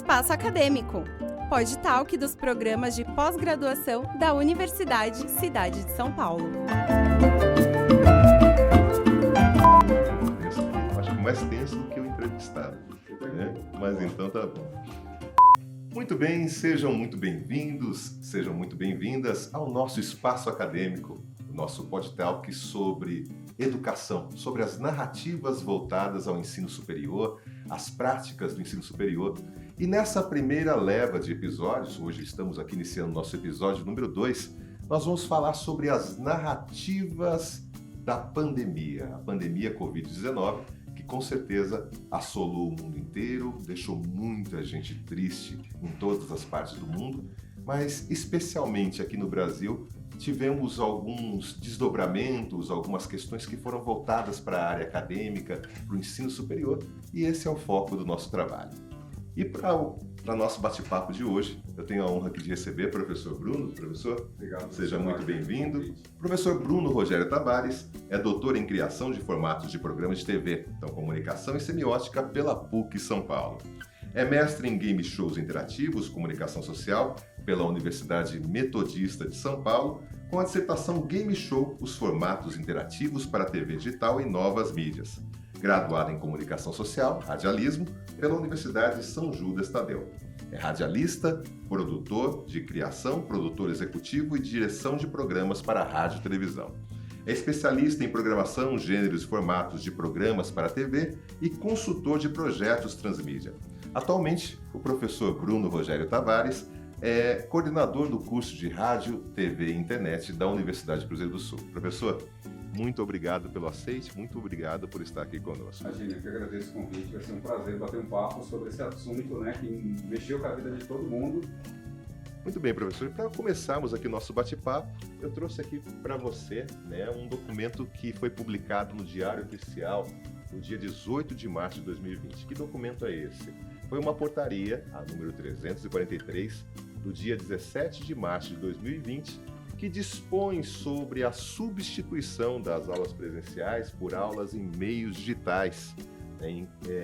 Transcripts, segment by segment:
Espaço Acadêmico, Podtalk dos programas de pós-graduação da Universidade Cidade de São Paulo. Acho que mais tenso do que o entrevistado, né? Mas então tá bom. Muito bem, sejam muito bem-vindos, sejam muito bem-vindas ao nosso Espaço Acadêmico, o nosso Podtalk sobre educação, sobre as narrativas voltadas ao ensino superior, as práticas do ensino superior. E nessa primeira leva de episódios, hoje estamos aqui iniciando nosso episódio número 2, nós vamos falar sobre as narrativas da pandemia, a pandemia Covid-19, que com certeza assolou o mundo inteiro, deixou muita gente triste em todas as partes do mundo, mas especialmente aqui no Brasil, tivemos alguns desdobramentos, algumas questões que foram voltadas para a área acadêmica, para o ensino superior, e esse é o foco do nosso trabalho. E para nosso bate-papo de hoje, eu tenho a honra aqui de receber o professor Bruno. Professor, obrigado, seja muito bem-vindo. Professor Bruno Rogério Tavares é doutor em criação de formatos de programas de TV, então comunicação e semiótica pela PUC São Paulo. É mestre em game shows interativos, comunicação social, pela Universidade Metodista de São Paulo, com a dissertação Game Show, os formatos interativos para TV digital e novas mídias. Graduado em Comunicação Social, Radialismo, pela Universidade São Judas Tadeu. É radialista, produtor de criação, produtor executivo e direção de programas para rádio e televisão. É especialista em programação, gêneros e formatos de programas para TV e consultor de projetos transmídia. Atualmente, o professor Bruno Rogério Tavares é coordenador do curso de Rádio, TV e Internet da Universidade Cruzeiro do Sul. Professor, muito obrigado pelo aceite, muito obrigado por estar aqui conosco. Imagina, eu que agradeço o convite, vai ser um prazer bater um papo sobre esse assunto, né, que mexeu com a vida de todo mundo. Muito bem, professor. Para começarmos aqui o nosso bate-papo, eu trouxe aqui para você, né, um documento que foi publicado no Diário Oficial no dia 18 de março de 2020. Que documento é esse? Foi uma portaria, a número 343, do dia 17 de março de 2020, que dispõe sobre a substituição das aulas presenciais por aulas em meios digitais,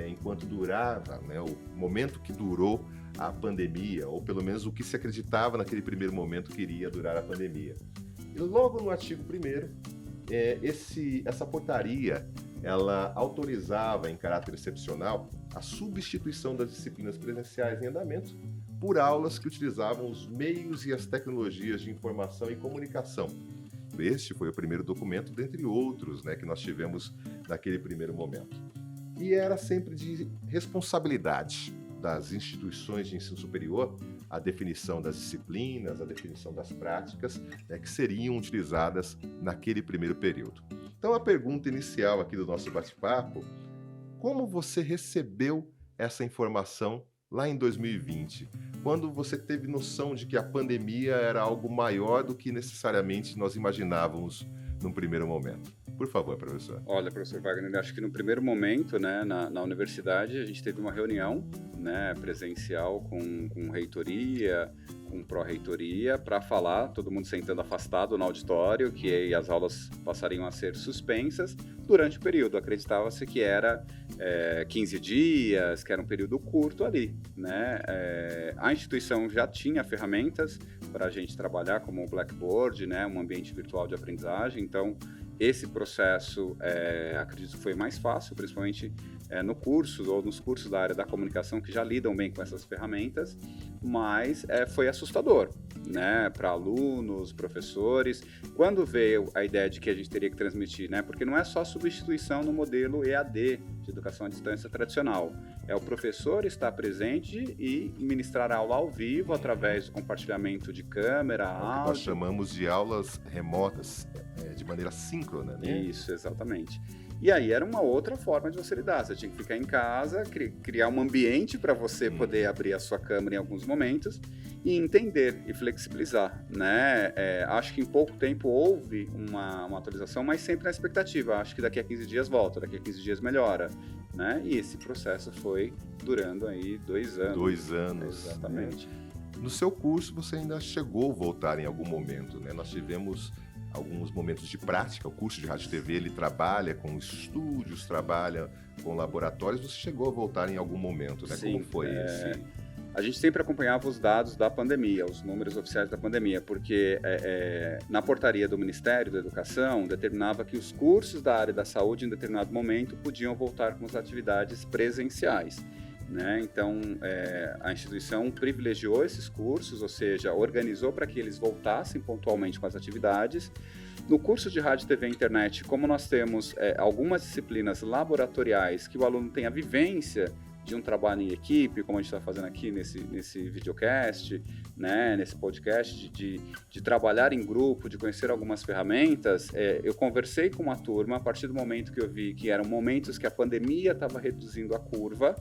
enquanto durava, né, o momento que durou a pandemia, ou pelo menos o que se acreditava naquele primeiro momento que iria durar a pandemia. E logo no artigo 1º, essa portaria, ela autorizava em caráter excepcional a substituição das disciplinas presenciais em andamento por aulas que utilizavam os meios e as tecnologias de informação e comunicação. Este foi o primeiro documento, dentre outros, né, que nós tivemos naquele primeiro momento. E era sempre de responsabilidade das instituições de ensino superior a definição das disciplinas, a definição das práticas, né, que seriam utilizadas naquele primeiro período. Então, a pergunta inicial aqui do nosso bate-papo: como você recebeu essa informação lá em 2020, quando você teve noção de que a pandemia era algo maior do que necessariamente nós imaginávamos num primeiro momento? Por favor, professor. Olha, professor Wagner, acho que no primeiro momento, né, na universidade, a gente teve uma reunião, né, presencial com reitoria, com pró-reitoria, para falar, todo mundo sentando afastado no auditório, que as aulas passariam a ser suspensas durante o período. Acreditava-se que era 15 dias, que era um período curto ali, né? A instituição já tinha ferramentas para a gente trabalhar, como o Blackboard, né, um ambiente virtual de aprendizagem. Então, esse processo, acredito que foi mais fácil, principalmente no curso ou nos cursos da área da comunicação que já lidam bem com essas ferramentas, mas foi assustador, né, para alunos, professores, quando veio a ideia de que a gente teria que transmitir, né, porque não é só substituição no modelo EAD, de educação à distância tradicional, é o professor estar presente e ministrar a aula ao vivo através do compartilhamento de câmera, áudio. Nós chamamos de aulas remotas, de maneira síncrona, né? Isso, exatamente. E aí era uma outra forma de você lidar. Você tinha que ficar em casa, criar um ambiente para você poder abrir a sua câmera em alguns momentos e entender e flexibilizar, né? Acho que em pouco tempo houve uma atualização, mas sempre na expectativa. Acho que daqui a 15 dias volta, daqui a 15 dias melhora, né? E esse processo foi durando aí 2 anos. 2 anos. Exatamente. No seu curso, você ainda chegou a voltar em algum momento, né? Nós tivemos alguns momentos de prática. O curso de Rádio e TV, ele trabalha com estúdios, trabalha com laboratórios. Você chegou a voltar em algum momento, né? Sim, como foi esse? A gente sempre acompanhava os dados da pandemia, os números oficiais da pandemia, porque na portaria do Ministério da Educação determinava que os cursos da área da saúde, em determinado momento, podiam voltar com as atividades presenciais. Né? Então, a instituição privilegiou esses cursos, ou seja, organizou para que eles voltassem pontualmente com as atividades. No curso de Rádio, TV e Internet, como nós temos algumas disciplinas laboratoriais que o aluno tem a vivência de um trabalho em equipe, como a gente está fazendo aqui nesse videocast, né, nesse podcast, de trabalhar em grupo, de conhecer algumas ferramentas, eu conversei com uma turma a partir do momento que eu vi que eram momentos que a pandemia estava reduzindo a curva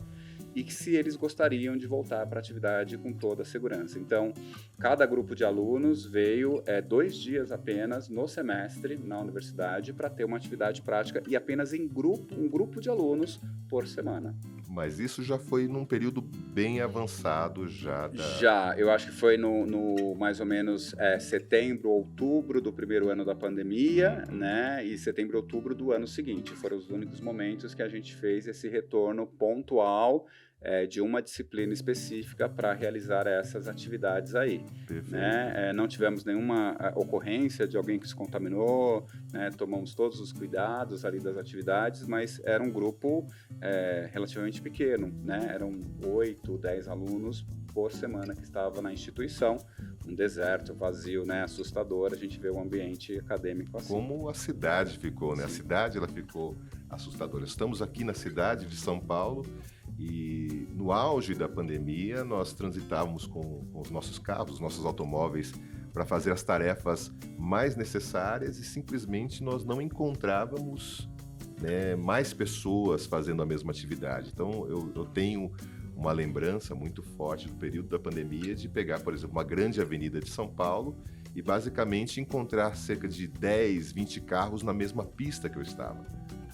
e que se eles gostariam de voltar para a atividade com toda a segurança. Então, cada grupo de alunos veio 2 dias apenas no semestre na universidade para ter uma atividade prática e apenas em grupo, um grupo de alunos por semana. Mas isso já foi num período bem avançado já? Já, eu acho que foi no mais ou menos setembro, outubro do primeiro ano da pandemia, né? E setembro, outubro do ano seguinte. Foram os únicos momentos que a gente fez esse retorno pontual de uma disciplina específica para realizar essas atividades aí. Né? Não tivemos nenhuma ocorrência de alguém que se contaminou, né? Tomamos todos os cuidados ali das atividades, mas era um grupo relativamente pequeno, né? Eram 8, 10 alunos por semana que estavam na instituição, um deserto vazio, né? Assustador, a gente vê o ambiente acadêmico assim. Como a cidade ficou, né? Sim. A cidade ela ficou assustadora. Estamos aqui na cidade de São Paulo, e no auge da pandemia, nós transitávamos com os nossos carros, os nossos automóveis, para fazer as tarefas mais necessárias e simplesmente nós não encontrávamos, né, mais pessoas fazendo a mesma atividade. Então, eu tenho uma lembrança muito forte do período da pandemia de pegar, por exemplo, uma grande avenida de São Paulo e basicamente encontrar cerca de 10, 20 carros na mesma pista que eu estava.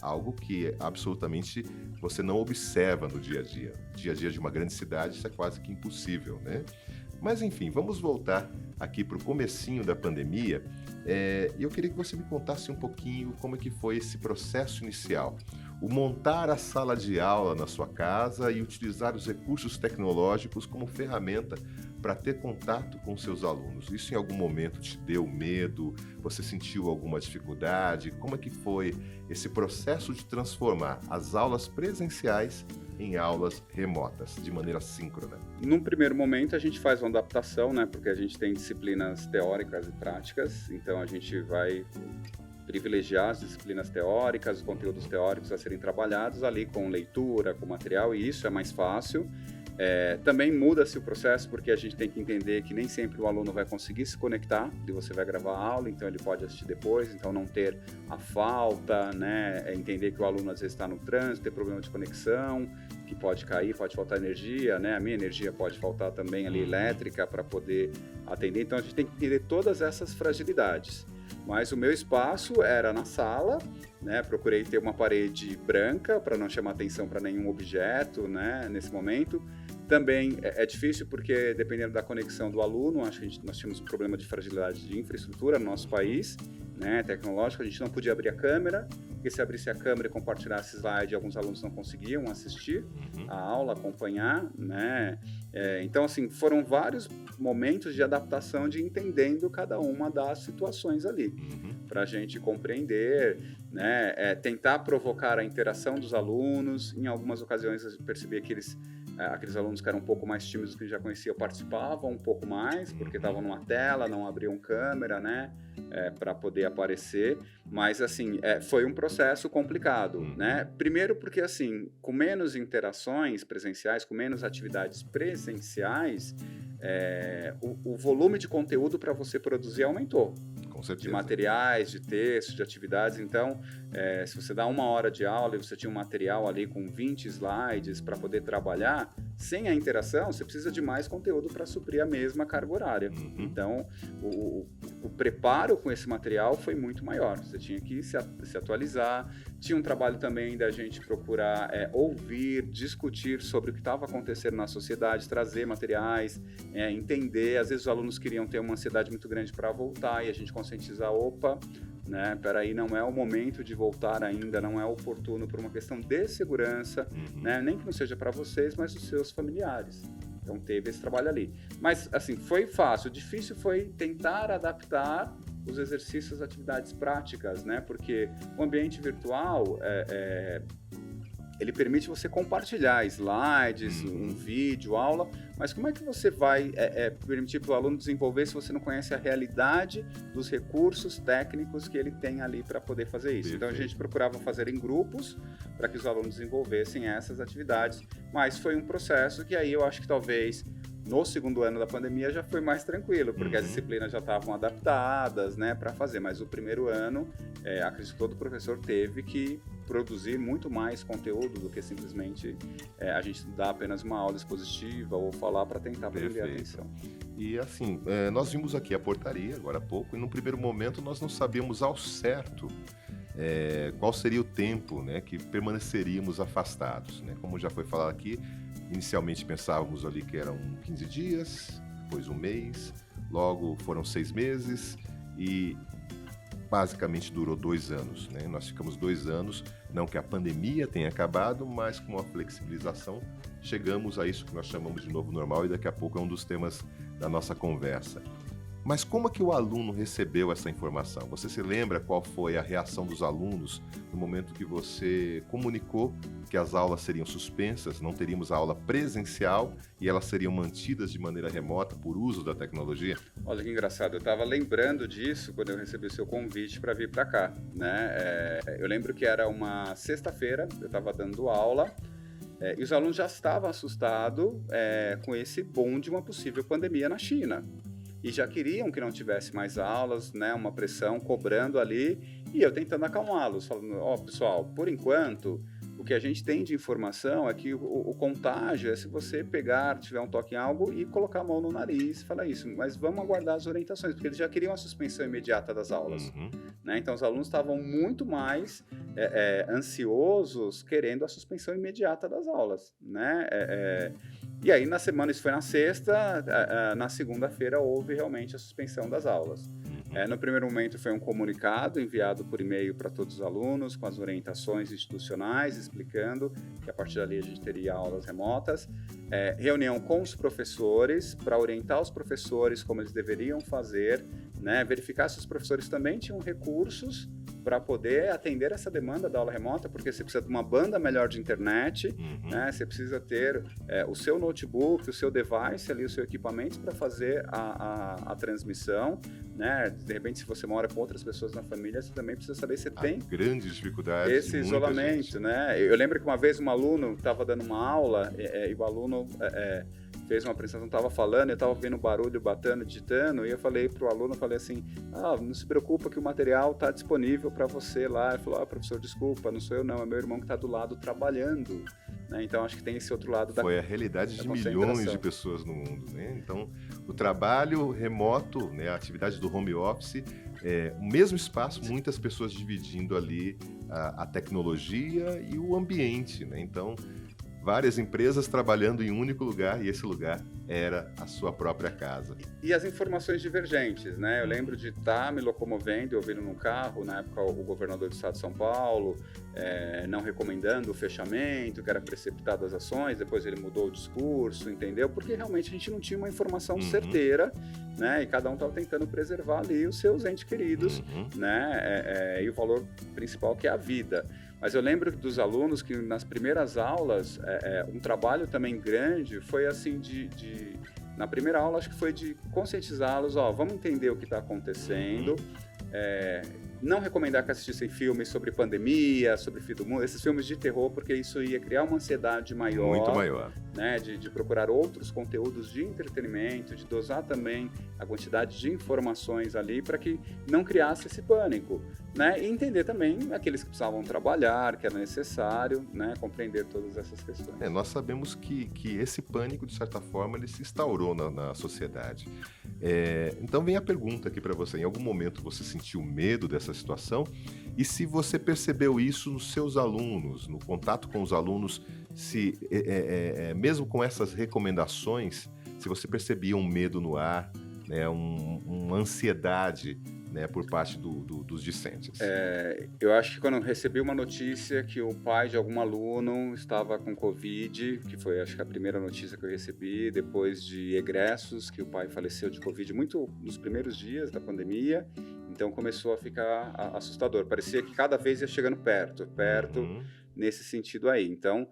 Algo que absolutamente você não observa no dia a dia. Dia a dia de uma grande cidade, isso é quase que impossível, né? Mas enfim, vamos voltar aqui para o comecinho da pandemia. Eu queria que você me contasse um pouquinho como é que foi esse processo inicial. O montar a sala de aula na sua casa e utilizar os recursos tecnológicos como ferramenta para ter contato com seus alunos. Isso em algum momento te deu medo? Você sentiu alguma dificuldade? Como é que foi esse processo de transformar as aulas presenciais em aulas remotas, de maneira síncrona? Num primeiro momento, a gente faz uma adaptação, né? Porque a gente tem disciplinas teóricas e práticas, então a gente vai privilegiar as disciplinas teóricas, os conteúdos teóricos a serem trabalhados ali com leitura, com material, e isso é mais fácil. Também muda-se o processo, porque a gente tem que entender que nem sempre o aluno vai conseguir se conectar, e você vai gravar a aula, então ele pode assistir depois, então não ter a falta, né? Entender que o aluno às vezes está no trânsito, tem problema de conexão, que pode cair, pode faltar energia, né? A minha energia pode faltar também ali elétrica para poder atender, então a gente tem que entender todas essas fragilidades. Mas o meu espaço era na sala, né? Procurei ter uma parede branca para não chamar atenção para nenhum objeto, né? Nesse momento. Também é difícil porque, dependendo da conexão do aluno, acho que nós tínhamos um problema de fragilidade de infraestrutura no nosso país, né, tecnológico. A gente não podia abrir a câmera, porque se abrisse a câmera e compartilhasse slide, alguns alunos não conseguiam assistir a aula, acompanhar, né? Então, assim, foram vários momentos de adaptação, de entendendo cada uma das situações ali, para a gente compreender, né? Tentar provocar a interação dos alunos. Em algumas ocasiões, eu percebi que aqueles alunos que eram um pouco mais tímidos, que já conhecia, participavam um pouco mais, porque estavam numa tela, não abriam câmera, né, para poder aparecer, mas assim, foi um processo complicado, né, primeiro porque assim, com menos interações presenciais, com menos atividades presenciais, o volume de conteúdo para você produzir aumentou. De materiais, de textos, de atividades. Então, se você dá 1 hora de aula e você tinha um material ali com 20 slides para poder trabalhar, sem a interação, você precisa de mais conteúdo para suprir a mesma carga horária. Então, o preparo com esse material foi muito maior. Você tinha que se atualizar. Tinha um trabalho também da gente procurar ouvir, discutir sobre o que estava acontecendo na sociedade, trazer materiais, entender. Às vezes os alunos queriam ter uma ansiedade muito grande para voltar e a gente conscientizar, né, peraí, não é o momento de voltar ainda, não é oportuno por uma questão de segurança, né, nem que não seja para vocês, mas dos seus familiares. Então teve esse trabalho ali. Mas, assim, foi fácil. O difícil foi tentar adaptar os exercícios, atividades práticas, né? Porque o ambiente virtual, ele permite você compartilhar slides, um vídeo, aula, mas como é que você vai permitir para o aluno desenvolver se você não conhece a realidade dos recursos técnicos que ele tem ali para poder fazer isso? Então, a gente procurava fazer em grupos para que os alunos desenvolvessem essas atividades, mas foi um processo que aí eu acho que talvez no segundo ano da pandemia já foi mais tranquilo, porque as disciplinas já estavam adaptadas, né, para fazer, mas o primeiro ano, acredito que todo professor teve que produzir muito mais conteúdo do que simplesmente a gente dar apenas uma aula expositiva ou falar para tentar prender a atenção. E assim, nós vimos aqui a portaria agora há pouco e no primeiro momento nós não sabíamos ao certo qual seria o tempo, né, que permaneceríamos afastados, né? Como já foi falado aqui, inicialmente pensávamos ali que eram 15 dias, depois um mês, logo foram 6 meses e basicamente durou 2 anos, né? Nós ficamos 2 anos, não que a pandemia tenha acabado, mas com a flexibilização chegamos a isso que nós chamamos de novo normal e daqui a pouco é um dos temas da nossa conversa. Mas como é que o aluno recebeu essa informação? Você se lembra qual foi a reação dos alunos no momento que você comunicou que as aulas seriam suspensas, não teríamos a aula presencial e elas seriam mantidas de maneira remota por uso da tecnologia? Olha que engraçado, eu estava lembrando disso quando eu recebi o seu convite para vir para cá, né? Eu lembro que era uma sexta-feira, eu estava dando aula e os alunos já estavam assustados com esse boom de uma possível pandemia na China. E já queriam que não tivesse mais aulas, né, uma pressão cobrando ali, e eu tentando acalmá-los, falando, pessoal, por enquanto, o que a gente tem de informação é que o contágio é se você pegar, tiver um toque em algo e colocar a mão no nariz, falar isso, mas vamos aguardar as orientações, porque eles já queriam a suspensão imediata das aulas, né? Então os alunos estavam muito mais ansiosos, querendo a suspensão imediata das aulas, né? E aí, na semana, isso foi na sexta, na segunda-feira houve realmente a suspensão das aulas. No primeiro momento foi um comunicado enviado por e-mail para todos os alunos, com as orientações institucionais, explicando que a partir dali a gente teria aulas remotas. Reunião com os professores, para orientar os professores como eles deveriam fazer, né? Verificar se os professores também tinham recursos para poder atender essa demanda da aula remota, porque você precisa de uma banda melhor de internet, né? Você precisa ter o seu notebook, o seu device ali, o seu equipamento para fazer a transmissão, né? De repente, se você mora com outras pessoas na família, você também precisa saber se tem grandes dificuldades, esse isolamento, né? Eu lembro que uma vez um aluno estava dando uma aula e o aluno fez uma apresentação, estava falando, eu estava ouvindo barulho, batendo, digitando, e eu falei para o aluno, falei assim, não se preocupa que o material está disponível para você lá. Ele falou, professor, desculpa, não sou eu não, é meu irmão que está do lado trabalhando, né? Então, acho que tem esse outro lado Foi a realidade de milhões de pessoas no mundo, né? Então, o trabalho remoto, né, a atividade do home office, o mesmo espaço, muitas pessoas dividindo ali a tecnologia e o ambiente, né? Então, várias empresas trabalhando em um único lugar e esse lugar era a sua própria casa. E as informações divergentes, né? Eu lembro de estar me locomovendo e ouvindo num carro, na época o governador do estado de São Paulo, não recomendando o fechamento, que era precipitado as ações, depois ele mudou o discurso, entendeu? Porque realmente a gente não tinha uma informação certeira, né? E cada um estava tentando preservar ali os seus entes queridos, né? E o valor principal que é a vida. Mas eu lembro dos alunos que nas primeiras aulas, um trabalho também grande foi assim na primeira aula acho que foi de conscientizá-los, vamos entender o que está acontecendo, não recomendar que assistissem filmes sobre pandemia, sobre fim do mundo, esses filmes de terror, porque isso ia criar uma ansiedade maior. Muito maior. Né, de procurar outros conteúdos de entretenimento, de dosar também a quantidade de informações ali para que não criasse esse pânico, né? E entender também aqueles que precisavam trabalhar, que era necessário, né, compreender todas essas questões. Nós sabemos que esse pânico, de certa forma, ele se instaurou na sociedade. Então vem a pergunta aqui para você. Em algum momento você sentiu medo dessa situação? E se você percebeu isso nos seus alunos, no contato com os alunos, se mesmo com essas recomendações, se você percebia um medo no ar, né, uma ansiedade, né, por parte dos discentes? Eu acho que quando eu recebi uma notícia que o pai de algum aluno estava com Covid, que foi, acho que a primeira notícia que eu recebi, depois de egressos, que o pai faleceu de Covid muito nos primeiros dias da pandemia, então começou a ficar assustador. Parecia que cada vez ia chegando perto, nesse sentido aí. Então,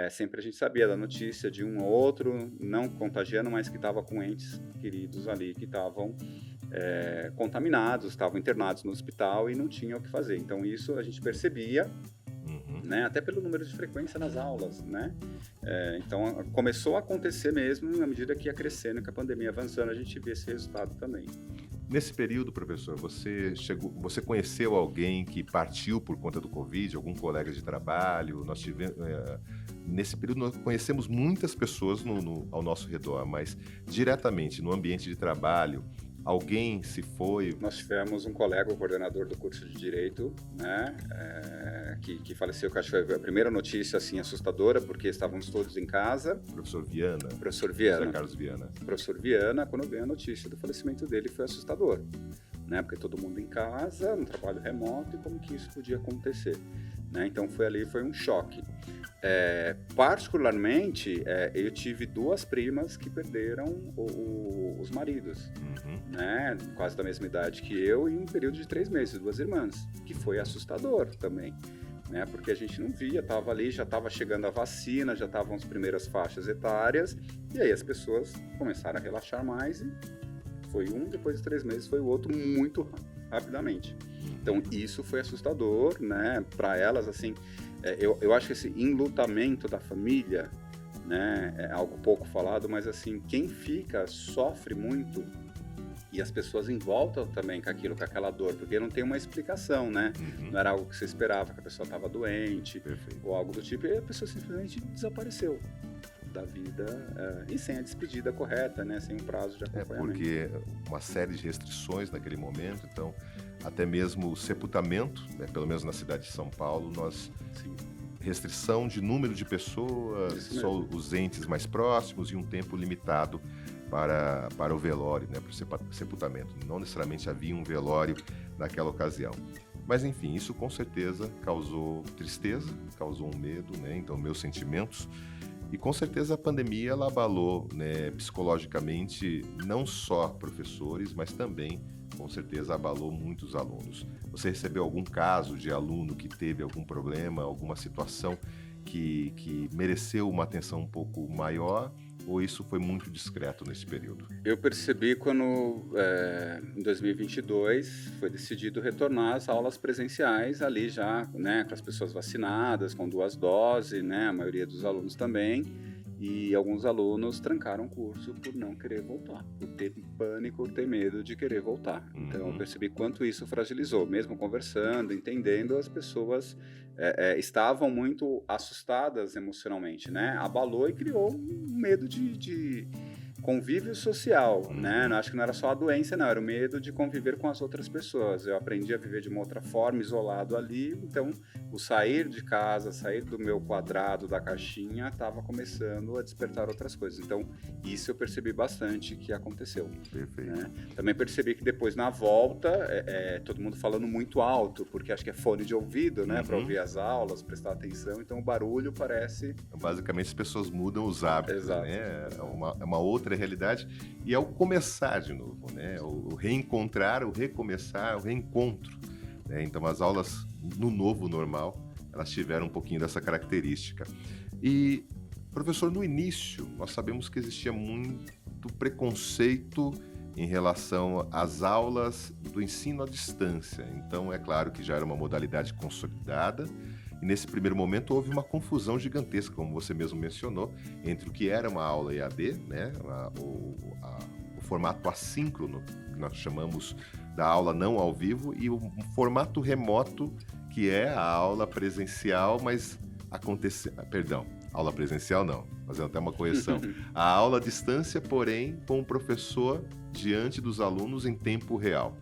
sempre a gente sabia da notícia de um ou outro, não contagiando, mas que estava com entes queridos ali, que estavam contaminados, estavam internados no hospital e não tinham o que fazer. Então, isso a gente percebia, né, até pelo número de frequência nas aulas, né? Então, começou a acontecer mesmo à medida que ia crescendo, que a pandemia avançando, a gente via esse resultado também. Nesse período, professor, você conheceu alguém que partiu por conta do Covid, algum colega de trabalho? Nós tivemos, nesse período, nós conhecemos muitas pessoas ao nosso redor, mas diretamente no ambiente de trabalho, alguém se foi? Nós tivemos um colega, o coordenador do curso de Direito, né, que faleceu, que acho que foi a primeira notícia assim, assustadora, porque estávamos todos em casa. Professor Viana. José Carlos Viana. Professor Viana, quando veio a notícia do falecimento dele, foi assustador, né, porque todo mundo em casa, no trabalho remoto, e como que isso podia acontecer, né? Então foi um choque. Particularmente, eu tive 2 primas que perderam os maridos, né? Quase da mesma idade que eu, em um período de 3 meses, 2 irmãs, que foi assustador também, né? Porque a gente não via, estava ali, já estava chegando a vacina, já estavam as primeiras faixas etárias, e aí as pessoas começaram a relaxar mais, e foi um, depois de 3 meses foi o outro, muito rapidamente. Então, isso foi assustador, né? Para elas, assim, eu acho que esse enlutamento da família, né, é algo pouco falado, mas assim, quem fica sofre muito, e as pessoas em volta também com aquilo, com aquela dor, porque não tem uma explicação, né? Não era algo que você esperava, que a pessoa estava doente, ou algo do tipo, e a pessoa simplesmente desapareceu da vida, e sem a despedida correta, né? Sem um prazo de acompanhamento. Porque uma série de restrições naquele momento, então até mesmo o sepultamento, né, pelo menos na cidade de São Paulo, restrição de número de pessoas, só os entes mais próximos e um tempo limitado para o velório, né, para o sepultamento. Não necessariamente havia um velório naquela ocasião. Mas, enfim, isso com certeza causou tristeza, causou um medo, né, então meus sentimentos. E com certeza a pandemia ela abalou, né, psicologicamente não só professores, mas também, com certeza, abalou muitos alunos. Você recebeu algum caso de aluno que teve algum problema, alguma situação que mereceu uma atenção um pouco maior, ou isso foi muito discreto nesse período? Eu percebi quando, em 2022, foi decidido retornar às aulas presenciais, ali já, né, com as pessoas vacinadas, com 2 doses, né, a maioria dos alunos também, e alguns alunos trancaram o curso por não querer voltar, por ter pânico, por ter medo de querer voltar. Então, eu percebi quanto isso fragilizou, mesmo conversando, entendendo, as pessoas estavam muito assustadas emocionalmente, né? Abalou e criou um medo de convívio social, né? Acho que não era só a doença, não, era o medo de conviver com as outras pessoas. Eu aprendi a viver de uma outra forma, isolado ali, então o sair de casa, sair do meu quadrado, da caixinha, estava começando a despertar outras coisas. Então, isso eu percebi bastante que aconteceu. Perfeito. Né? Também percebi que depois, na volta, todo mundo falando muito alto, porque acho que é fone de ouvido, né? Para ouvir as aulas, prestar atenção, então o barulho parece... Basicamente, as pessoas mudam os hábitos, Exato. né? É uma outra realidade, e ao começar de novo, né? O reencontrar, o recomeçar, o reencontro, né? Então as aulas no novo normal, elas tiveram um pouquinho dessa característica. E, professor, no início nós sabemos que existia muito preconceito em relação às aulas do ensino à distância. Então é claro que já era uma modalidade consolidada, e nesse primeiro momento houve uma confusão gigantesca, como você mesmo mencionou, entre o que era uma aula EAD, né, o formato assíncrono, que nós chamamos da aula não ao vivo, e o formato remoto, que é a aula presencial, mas aula presencial não, fazendo até uma correção. A aula à distância, porém, com o professor diante dos alunos em tempo real.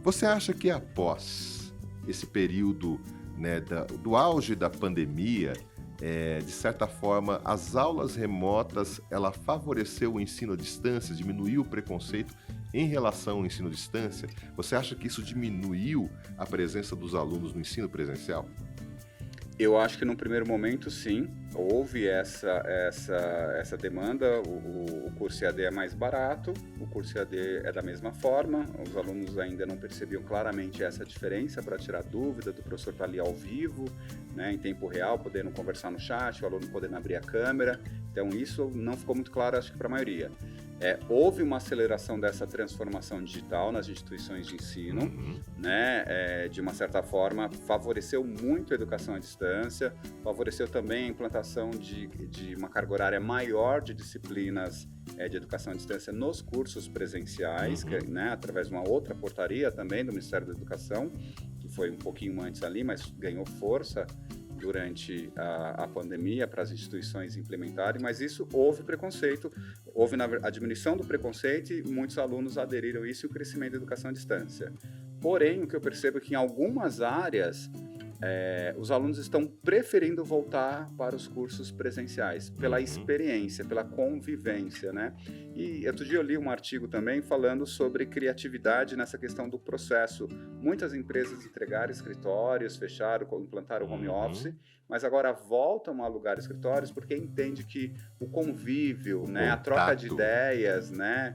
Você acha que após esse período, né, do auge da pandemia, de certa forma, as aulas remotas, ela favoreceu o ensino à distância, diminuiu o preconceito em relação ao ensino à distância, você acha que isso diminuiu a presença dos alunos no ensino presencial? Eu acho que num primeiro momento, sim, houve essa demanda. O curso EAD é mais barato, o curso EAD é da mesma forma, os alunos ainda não percebiam claramente essa diferença para tirar dúvida do professor estar ali ao vivo, né, em tempo real, podendo conversar no chat, o aluno podendo abrir a câmera. Então isso não ficou muito claro, acho que para a maioria. Houve uma aceleração dessa transformação digital nas instituições de ensino, né? De uma certa forma, favoreceu muito a educação à distância, favoreceu também a implantação de uma carga horária maior de disciplinas de educação à distância nos cursos presenciais, né? Através de uma outra portaria também do Ministério da Educação, que foi um pouquinho antes ali, mas ganhou força durante a pandemia para as instituições implementarem, mas isso houve preconceito, houve a diminuição do preconceito e muitos alunos aderiram a isso e o crescimento da educação à distância. Porém, o que eu percebo é que em algumas áreas os alunos estão preferindo voltar para os cursos presenciais, pela experiência, pela convivência, né? E outro dia eu li um artigo também falando sobre criatividade nessa questão do processo. Muitas empresas entregaram escritórios, fecharam, implantaram home office, mas agora voltam a alugar escritórios porque entende que o convívio, né, a troca de ideias, né,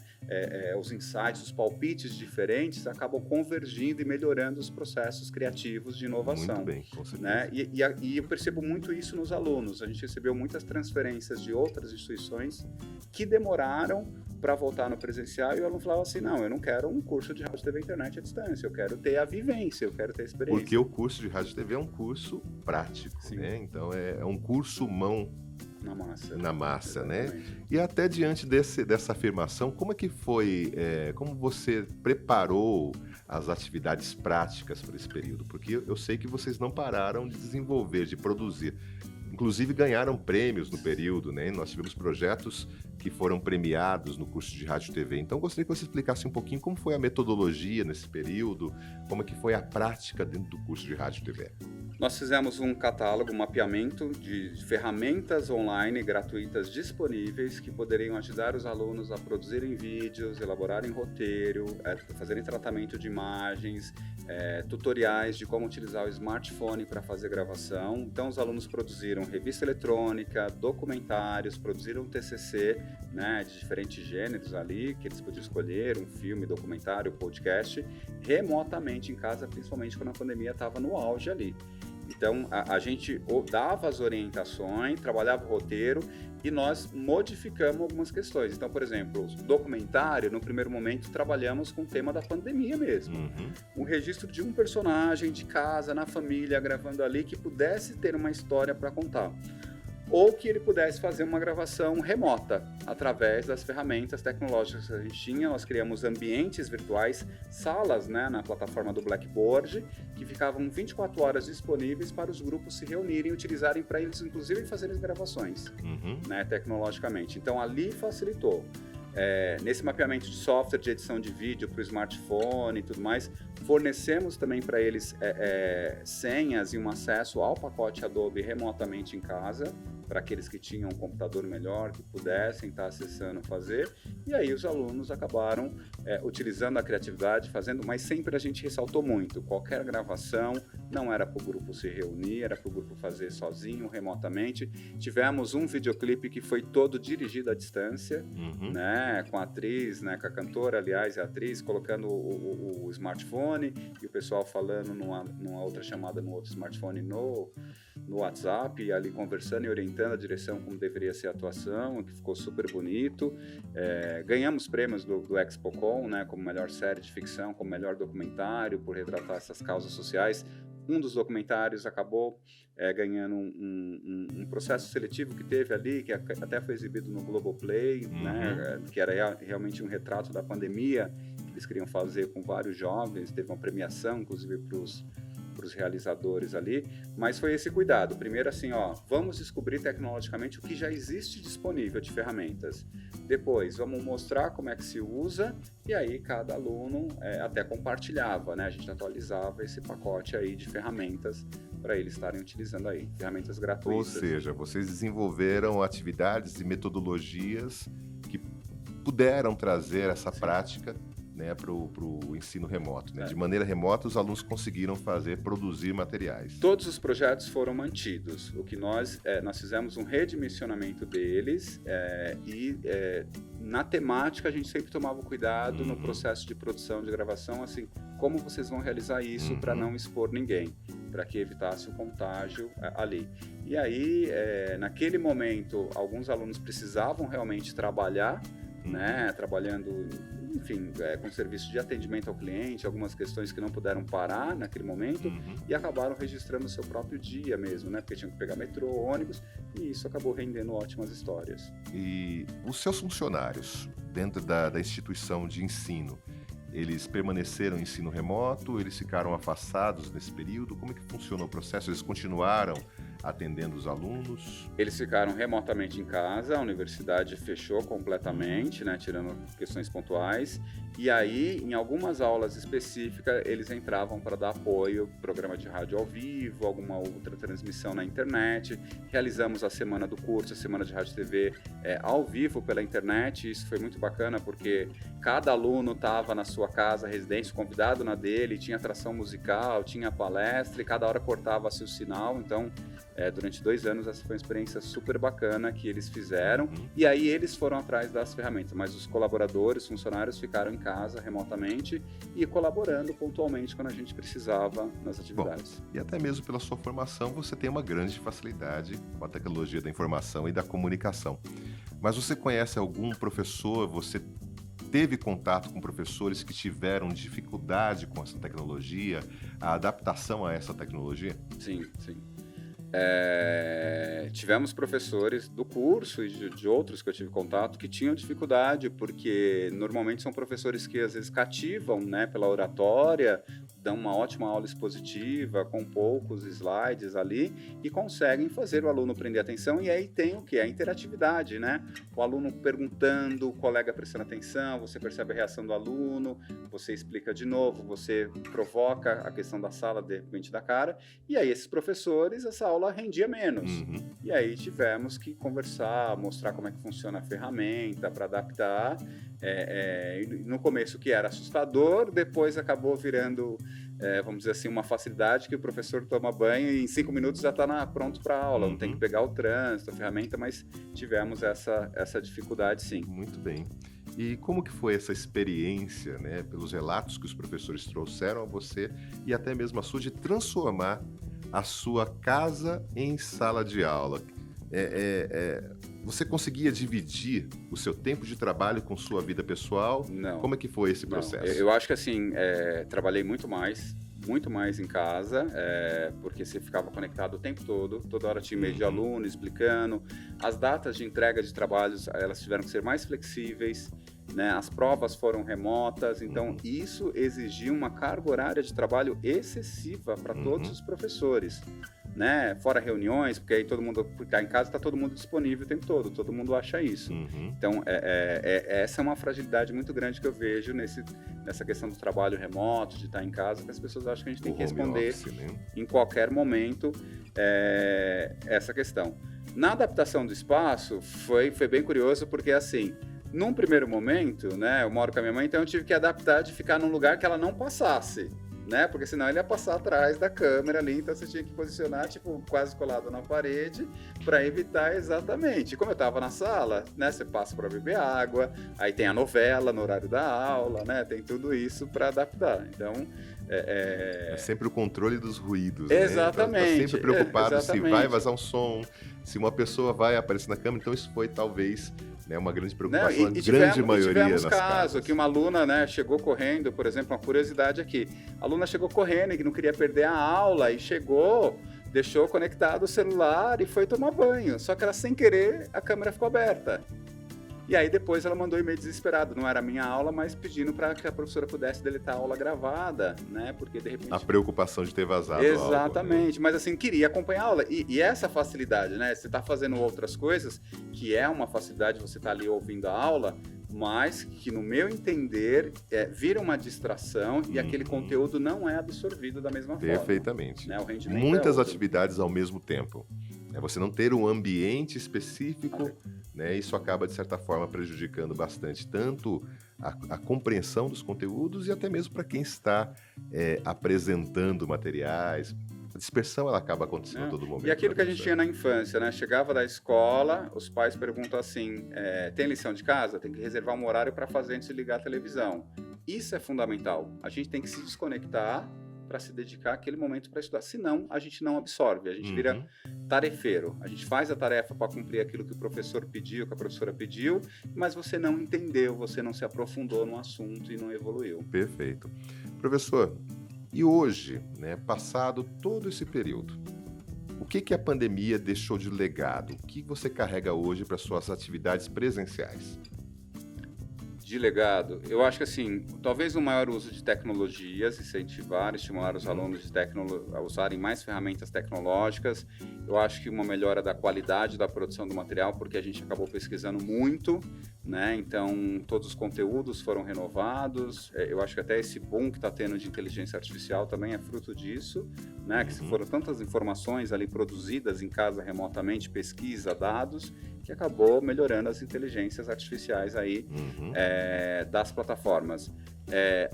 os insights, os palpites diferentes acabam convergindo e melhorando os processos criativos de inovação. Muito bem, com certeza. Né? E eu percebo muito isso nos alunos. A gente recebeu muitas transferências de outras instituições que demoraram para voltar no presencial e o aluno falava assim, não, eu não quero um curso de rádio, TV e internet à distância, eu quero ter a vivência, eu quero ter a experiência. Porque o curso de rádio e TV é um curso prático, né? Então é um curso mão na massa, né? E até diante dessa afirmação, como é que foi, como você preparou as atividades práticas para esse período? Porque eu sei que vocês não pararam de desenvolver, de produzir. Inclusive ganharam prêmios no período, né? Nós tivemos projetos que foram premiados no curso de rádio e TV. Então, gostaria que você explicasse um pouquinho como foi a metodologia nesse período, como é que foi a prática dentro do curso de rádio e TV. Nós fizemos um catálogo, um mapeamento de ferramentas online gratuitas disponíveis que poderiam ajudar os alunos a produzirem vídeos, elaborarem roteiro, fazerem tratamento de imagens, tutoriais de como utilizar o smartphone para fazer gravação. Então, os alunos produziram revista eletrônica, documentários, produziram TCC, né, de diferentes gêneros ali, que eles podiam escolher, um filme, documentário, podcast, remotamente em casa, principalmente quando a pandemia estava no auge ali. Então, a gente dava as orientações, trabalhava o roteiro e nós modificamos algumas questões. Então, por exemplo, o documentário, no primeiro momento, trabalhamos com o tema da pandemia mesmo. Um registro de um personagem de casa, na família, gravando ali, que pudesse ter uma história para contar. Ou que ele pudesse fazer uma gravação remota, através das ferramentas tecnológicas que a gente tinha. Nós criamos ambientes virtuais, salas, né, na plataforma do Blackboard, que ficavam 24 horas disponíveis para os grupos se reunirem e utilizarem para eles, inclusive, fazerem as gravações, né, tecnologicamente. Então, ali facilitou. Nesse mapeamento de software de edição de vídeo para o smartphone e tudo mais, fornecemos também para eles senhas e um acesso ao pacote Adobe remotamente em casa, para aqueles que tinham um computador melhor, que pudessem estar acessando, fazer. E aí os alunos acabaram utilizando a criatividade, fazendo, mas sempre a gente ressaltou muito, qualquer gravação não era para o grupo se reunir, era para o grupo fazer sozinho, remotamente. Tivemos um videoclipe que foi todo dirigido à distância, né, com a atriz, né, com a cantora, aliás, a atriz, colocando o smartphone e o pessoal falando numa outra chamada no outro smartphone no WhatsApp, ali conversando e orientando a direção como deveria ser a atuação, que ficou super bonito. Ganhamos prêmios do ExpoCon, né, como melhor série de ficção, como melhor documentário, por retratar essas causas sociais. Um dos documentários acabou ganhando um processo seletivo que teve ali, que até foi exibido no Globoplay, né, que era realmente um retrato da pandemia, que eles queriam fazer com vários jovens, teve uma premiação, inclusive, para os realizadores ali, mas foi esse cuidado. Primeiro assim, vamos descobrir tecnologicamente o que já existe disponível de ferramentas. Depois, vamos mostrar como é que se usa, e aí cada aluno até compartilhava, né? A gente atualizava esse pacote aí de ferramentas para eles estarem utilizando aí, ferramentas gratuitas. Ou seja, vocês desenvolveram atividades e metodologias que puderam trazer essa prática né, para o ensino remoto, né? De maneira remota, os alunos conseguiram produzir materiais. Todos os projetos foram mantidos. O que nós fizemos um redimensionamento deles na temática a gente sempre tomava cuidado no processo de produção, de gravação, assim, como vocês vão realizar isso para não expor ninguém, para que evitasse o contágio ali. E aí, naquele momento, alguns alunos precisavam realmente trabalhar, né, trabalhando, enfim, com serviço de atendimento ao cliente, algumas questões que não puderam parar naquele momento e acabaram registrando o seu próprio dia mesmo, né, porque tinham que pegar metrô, ônibus, e isso acabou rendendo ótimas histórias. E os seus funcionários dentro da instituição de ensino, eles permaneceram em ensino remoto, eles ficaram afastados nesse período? Como é que funcionou o processo? Eles continuaram atendendo os alunos? Eles ficaram remotamente em casa, a universidade fechou completamente, né, tirando questões pontuais, e aí, em algumas aulas específicas, eles entravam para dar apoio, programa de rádio ao vivo, alguma outra transmissão na internet. Realizamos a semana do curso, a semana de rádio e TV ao vivo pela internet. Isso foi muito bacana, porque cada aluno estava na sua casa, residência, convidado na dele, tinha atração musical, tinha palestra, e cada hora cortava-se o sinal. Então, durante 2 anos, essa foi uma experiência super bacana que eles fizeram. E aí, eles foram atrás das ferramentas, mas os colaboradores, funcionários ficaram em casa, remotamente, e colaborando pontualmente quando a gente precisava nas atividades. Bom, e até mesmo pela sua formação, você tem uma grande facilidade com a tecnologia da informação e da comunicação. Mas você conhece algum professor, você teve contato com professores que tiveram dificuldade com essa tecnologia, a adaptação a essa tecnologia? Sim, sim. Tivemos professores do curso e de outros que eu tive contato que tinham dificuldade, porque normalmente são professores que às vezes cativam, né, pela oratória, dão uma ótima aula expositiva, com poucos slides ali, e conseguem fazer o aluno prender atenção, e aí tem o que? A interatividade, né? O aluno perguntando, o colega prestando atenção, você percebe a reação do aluno, você explica de novo, você provoca a questão da sala, de repente, da cara, e aí esses professores, essa aula rendia menos. E aí tivemos que conversar, mostrar como é que funciona a ferramenta, para adaptar. No começo que era assustador, depois acabou virando, vamos dizer assim, uma facilidade que o professor toma banho e em 5 minutos já está pronto para a aula, não tem que pegar o trânsito, a ferramenta, mas tivemos essa dificuldade, sim. Muito bem. E como que foi essa experiência, né, pelos relatos que os professores trouxeram a você e até mesmo a sua, de transformar a sua casa em sala de aula? Você conseguia dividir o seu tempo de trabalho com sua vida pessoal? Não. Como é que foi esse processo? Eu acho que assim, trabalhei muito mais em casa, porque você ficava conectado o tempo todo, toda hora tinha e-mail de aluno explicando. As datas de entrega de trabalhos, elas tiveram que ser mais flexíveis, né? As provas foram remotas, então isso exigia uma carga horária de trabalho excessiva para todos os professores, né? Fora reuniões, porque aí todo mundo ficar em casa, está todo mundo disponível o tempo todo mundo acha isso. Então, essa é uma fragilidade muito grande que eu vejo nessa questão do trabalho remoto, de estar em casa, que as pessoas acham que a gente tem que responder office, né? Em qualquer momento essa questão. Na adaptação do espaço, foi bem curioso, porque assim, num primeiro momento, né, eu moro com a minha mãe, então eu tive que adaptar de ficar num lugar que ela não passasse, né? Porque senão ele ia passar atrás da câmera ali, então você tinha que posicionar, tipo, quase colado na parede, para evitar exatamente. Como eu estava na sala, né, você passa para beber água, aí tem a novela no horário da aula, né? Tem tudo isso para adaptar. Então, é sempre o controle dos ruídos, exatamente, né? Tá sempre preocupado se exatamente. vai vazar um som, se uma pessoa vai aparecer na câmera. Então isso foi talvez, né, uma grande preocupação, grande maioria tivemos nas caso casas. Que uma aluna, né, chegou correndo, por exemplo, uma curiosidade aqui, a aluna chegou correndo e não queria perder a aula e chegou, deixou conectado o celular e foi tomar banho, só que ela, sem querer, a câmera ficou aberta. E aí depois ela mandou um e-mail desesperado, não era a minha aula, mas pedindo para que a professora pudesse deletar a aula gravada, né? Porque de repente... A preocupação de ter vazado exatamente, algo, né? mas assim, queria acompanhar a aula. E essa facilidade, né? Você tá fazendo outras coisas, que é uma facilidade, você tá ali ouvindo a aula, mas que, no meu entender, vira uma distração e aquele conteúdo não é absorvido da mesma forma. Perfeitamente. Né? O rendimento muitas outro. atividades ao mesmo tempo. Você não ter um ambiente específico, né? Isso acaba, de certa forma, prejudicando bastante tanto a compreensão dos conteúdos e até mesmo para quem está apresentando materiais. A dispersão ela acaba acontecendo a todo momento. E aquilo que a gente professor? tinha na infância, né? Chegava da escola, os pais perguntam assim, tem lição de casa? Tem que reservar um horário para fazer antes de ligar a televisão. Isso é fundamental. A gente tem que se desconectar para se dedicar àquele momento para estudar. Senão, a gente não absorve. A gente vira tarefeiro. A gente faz a tarefa para cumprir aquilo que o professor pediu, que a professora pediu, mas você não entendeu, você não se aprofundou no assunto e não evoluiu. Perfeito. Professor, e hoje, né, passado todo esse período, o que a pandemia deixou de legado? O que você carrega hoje para suas atividades presenciais? De legado, eu acho que assim, talvez o maior uso de tecnologias, incentivar, estimular os alunos a usarem mais ferramentas tecnológicas. Eu acho que uma melhora da qualidade da produção do material, porque a gente acabou pesquisando muito, né? Então, todos os conteúdos foram renovados. Eu acho que até esse boom que está tendo de inteligência artificial também é fruto disso, né? Que foram tantas informações ali produzidas em casa remotamente, pesquisa, dados, que acabou melhorando as inteligências artificiais aí das plataformas.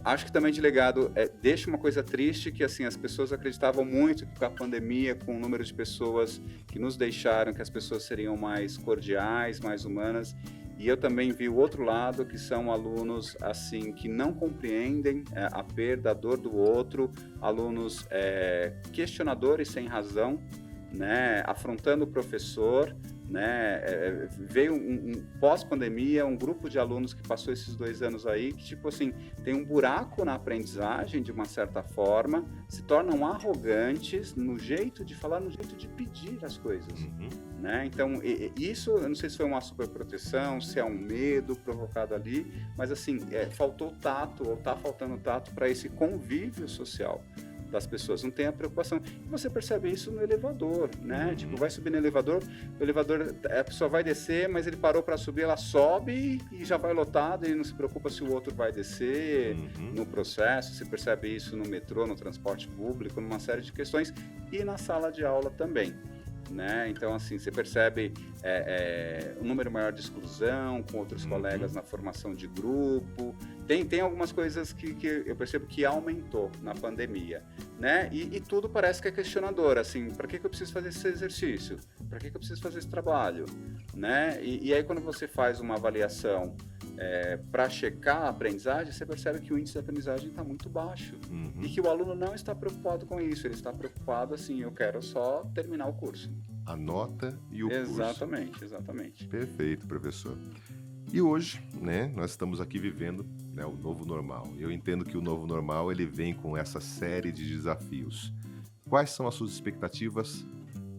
Acho que também de legado deixa uma coisa triste, que assim, as pessoas acreditavam muito que com a pandemia, com o número de pessoas que nos deixaram, que as pessoas seriam mais cordiais, mais humanas. E eu também vi o outro lado, que são alunos assim que não compreendem a perda, a dor do outro, alunos questionadores sem razão, né, afrontando o professor, né, veio pós-pandemia, um grupo de alunos que passou esses 2 anos aí, que tipo assim, tem um buraco na aprendizagem de uma certa forma, se tornam arrogantes no jeito de falar, no jeito de pedir as coisas, né? Então, isso, eu não sei se foi uma superproteção, se é um medo provocado ali, mas assim, faltou tato, ou tá faltando tato para esse convívio social das pessoas, não tem a preocupação. E você percebe isso no elevador, né? Tipo, vai subir no elevador, o elevador, a pessoa vai descer, mas ele parou para subir, ela sobe e já vai lotado, e não se preocupa se o outro vai descer no processo. Você percebe isso no metrô, no transporte público, numa série de questões, e na sala de aula também, né? Então, assim, você percebe um número maior de exclusão com outros colegas na formação de grupo. Tem algumas coisas que eu percebo que aumentou na pandemia, né? E tudo parece que é questionador, assim, para que eu preciso fazer esse exercício? Para que eu preciso fazer esse trabalho? Né? E aí, quando você faz uma avaliação para checar a aprendizagem, você percebe que o índice de aprendizagem está muito baixo e que o aluno não está preocupado com isso, ele está preocupado assim, eu quero só terminar o curso. A nota e o curso. Exatamente. Perfeito, professor. E hoje, né, nós estamos aqui vivendo, né, o novo normal. Eu entendo que o novo normal ele vem com essa série de desafios. Quais são as suas expectativas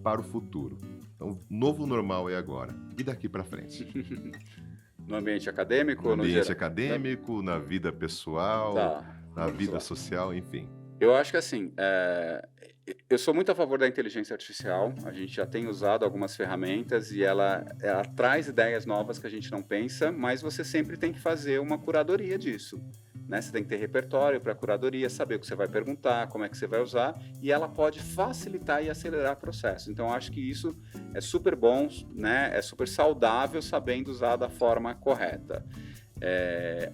para o futuro? Então, o novo normal é agora. E daqui para frente? No ambiente acadêmico? No ambiente acadêmico, na vida pessoal, na vida pessoal. social, enfim. Eu acho que assim, eu sou muito a favor da inteligência artificial. A gente já tem usado algumas ferramentas e ela traz ideias novas que a gente não pensa, mas você sempre tem que fazer uma curadoria disso, né? Você tem que ter repertório para curadoria, saber o que você vai perguntar, como é que você vai usar, e ela pode facilitar e acelerar o processo. Então, eu acho que isso é super bom, né? É super saudável, sabendo usar da forma correta.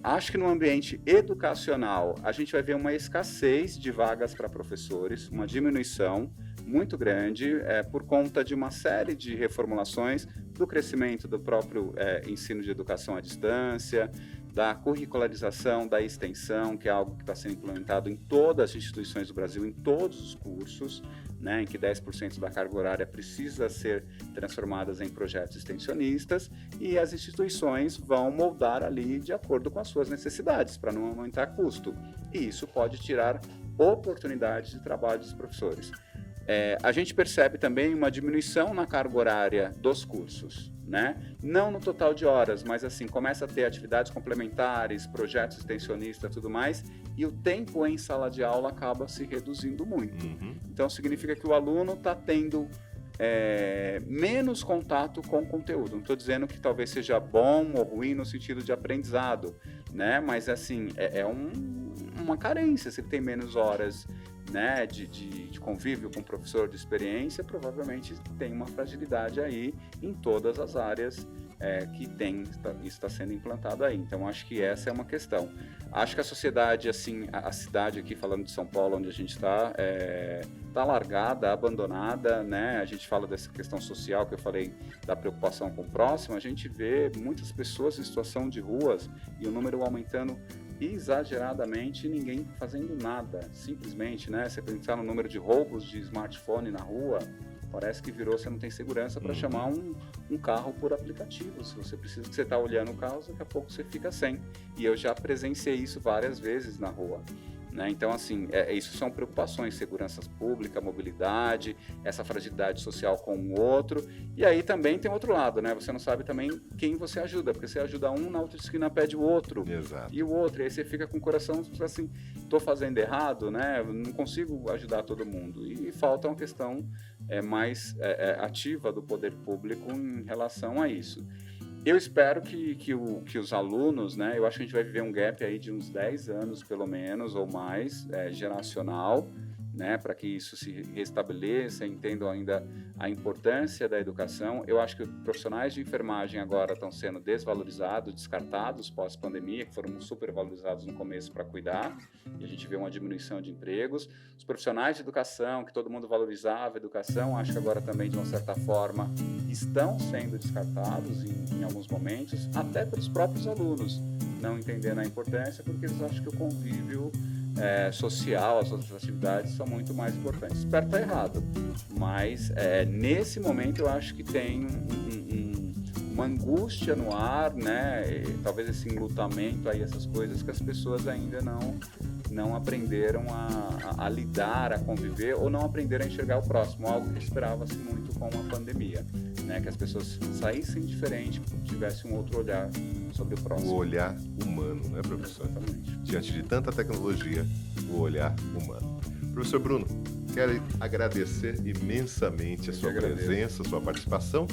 Acho que no ambiente educacional a gente vai ver uma escassez de vagas para professores, uma diminuição muito grande por conta de uma série de reformulações do crescimento do próprio ensino de educação à distância, da curricularização, da extensão, que é algo que está sendo implementado em todas as instituições do Brasil, em todos os cursos, né, em que 10% da carga horária precisa ser transformadas em projetos extensionistas, e as instituições vão moldar ali de acordo com as suas necessidades, para não aumentar custo. E isso pode tirar oportunidades de trabalho dos professores. A gente percebe também uma diminuição na carga horária dos cursos, né? Não no total de horas, mas assim, começa a ter atividades complementares, projetos extensionistas e tudo mais, e o tempo em sala de aula acaba se reduzindo muito. Então, significa que o aluno está tendo menos contato com o conteúdo. Não estou dizendo que talvez seja bom ou ruim no sentido de aprendizado, né? Mas, assim, uma carência. Se ele tem menos horas, né, de convívio com o professor, de experiência, provavelmente tem uma fragilidade aí em todas as áreas que isso está sendo implantado aí. Então, acho que essa é uma questão. Acho que a sociedade, assim, a cidade aqui, falando de São Paulo, onde a gente está, está largada, abandonada, né? A gente fala dessa questão social que eu falei, da preocupação com o próximo, a gente vê muitas pessoas em situação de ruas e o número aumentando exageradamente e ninguém fazendo nada, simplesmente, né? Você pensar no número de roubos de smartphone na rua, parece que virou, você não tem segurança para chamar um carro por aplicativo. Se você precisa que você está olhando o carro, daqui a pouco você fica sem. E eu já presenciei isso várias vezes na rua. Né? Então, assim, isso são preocupações, segurança pública, mobilidade, essa fragilidade social com o outro. E aí também tem outro lado, né? Você não sabe também quem você ajuda, porque você ajuda um, na outra esquina pede o outro. Exato. E o outro, e aí você fica com o coração assim, estou fazendo errado, né? Não consigo ajudar todo mundo. E falta uma questão mais ativa do poder público em relação a isso. Eu espero que os alunos, né, eu acho que a gente vai viver um gap aí de uns 10 anos, pelo menos, ou mais, geracional, né, para que isso se restabeleça, entendam ainda a importância da educação. Eu acho que os profissionais de enfermagem agora estão sendo desvalorizados, descartados pós-pandemia, que foram supervalorizados no começo para cuidar, e a gente vê uma diminuição de empregos. Os profissionais de educação, que todo mundo valorizava a educação, acho que agora também, de uma certa forma, estão sendo descartados em alguns momentos, até pelos próprios alunos, não entendendo a importância, porque eles acham que o convívio social, as outras atividades são muito mais importantes. Espero estar errado, mas nesse momento eu acho que tem uma angústia no ar, né? E talvez esse enlutamento aí, essas coisas que as pessoas ainda não aprenderam a lidar, a conviver, ou não aprenderam a enxergar o próximo, algo que esperava-se muito com a pandemia, né? Que as pessoas saíssem diferente, tivessem um outro olhar sobre o próximo. O olhar humano, né, professor? Exatamente. Diante de tanta tecnologia, o olhar humano. Professor Bruno, quero agradecer imensamente a sua presença, a sua participação.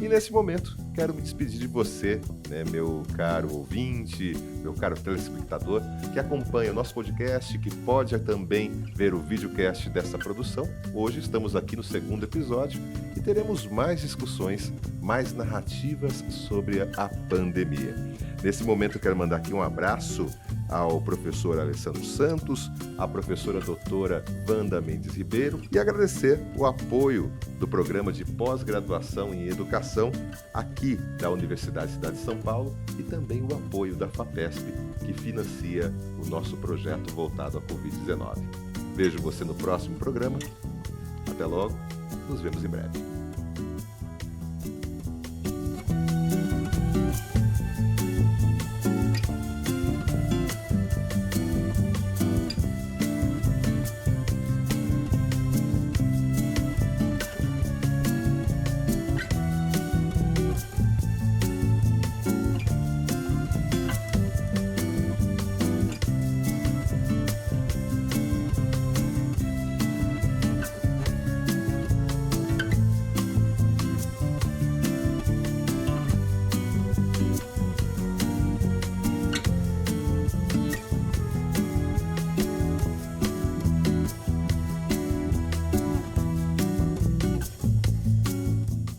E nesse momento, quero me despedir de você, né, meu caro ouvinte, meu caro telespectador, que acompanha o nosso podcast, que pode também ver o videocast dessa produção. Hoje estamos aqui no segundo episódio e teremos mais discussões, mais narrativas sobre a pandemia. Nesse momento, eu quero mandar aqui um abraço ao professor Alessandro Santos, à professora doutora Wanda Mendes Ribeiro e agradecer o apoio do programa de pós-graduação em educação aqui da Universidade Cidade de São Paulo e também o apoio da FAPESP, que financia o nosso projeto voltado à Covid-19. Vejo você no próximo programa. Até logo, nos vemos em breve.